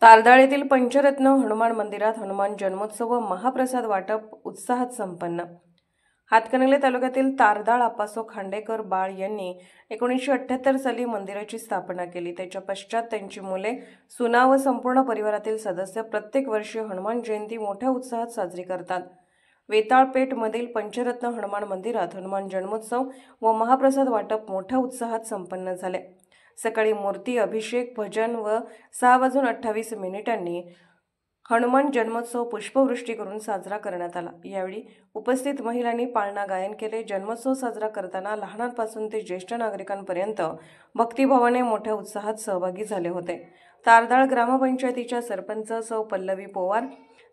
तारदाळ येथील पंचरत्न हनुमान मंदिरात हनुमान जन्मोत्सव व महाप्रसाद वाटप उत्साहात संपन्न। हातकणंगले तालुक्यातील तारदाळ आप्पासो खांडेकर बाळ यांनी 1978 साली मंदिराची स्थापना केली। त्याच्या पश्चात त्यांची मुले, सुना व संपूर्ण परिवारातील सदस्य प्रत्येक वर्षी हनुमान जयंती मोठ्या उत्साहात साजरी करतात। वेताळपेठ मधील पंचरत्न हनुमान मंदिरात हनुमान जन्मोत्सव व महाप्रसाद वाटप मोठ्या उत्साहात संपन्न झाले। सकाळी मूर्ती अभिषेक, भजन व 6:28 हनुमान जन्मोत्सव पुष्पवृष्टी करून साजरा करण्यात आला। यावेळी उपस्थित महिलांनी पाळणा गायन केले। जन्मोत्सव साजरा करताना लहानांपासून ते ज्येष्ठ नागरिकांपर्यंत भक्तिभावाने मोठ्या उत्साहात सहभागी झाले होते। तारदाळ ग्रामपंचायतीच्या सरपंच सौ पल्लवी पवार,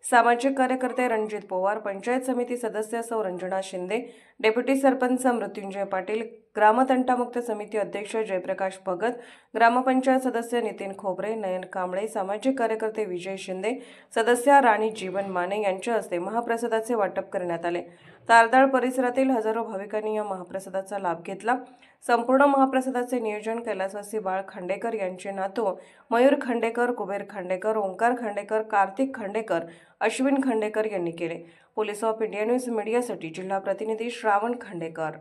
सामाजिक कार्यकर्ते रणजित पवार, पंचायत समिती सदस्य सौ रंजना शिंदे, डेप्युटी सरपंच मृत्युंजय पाटील, ग्रामतंटामुक्त समिती अध्यक्ष जयप्रकाश भगत, ग्रामपंचायत सदस्य नितीन खोबरे, नयन कांबळे, सामाजिक कार्यकर्ते विजय शिंदे, सदस्य राणी जीवन माने यांच्या हस्ते महाप्रसादाचे वाटप करण्यात आले। तारदाळ परिसरातील हजारो भाविकांनी या महाप्रसादाचा लाभ घेतला। संपूर्ण महाप्रसादाचे नियोजन कैलासवासी बाळ खांडेकर यांचे नातू मयूर खांडेकर, कुबेर खांडेकर, ओंकार खांडेकर, कार्तिक खांडेकर, अश्विन खांडेकर यांनी केले। पोलीस ऑफ इंडिया न्यूज मीडियासाठी जिल्हा प्रतिनिधी श्रावण खांडेकर।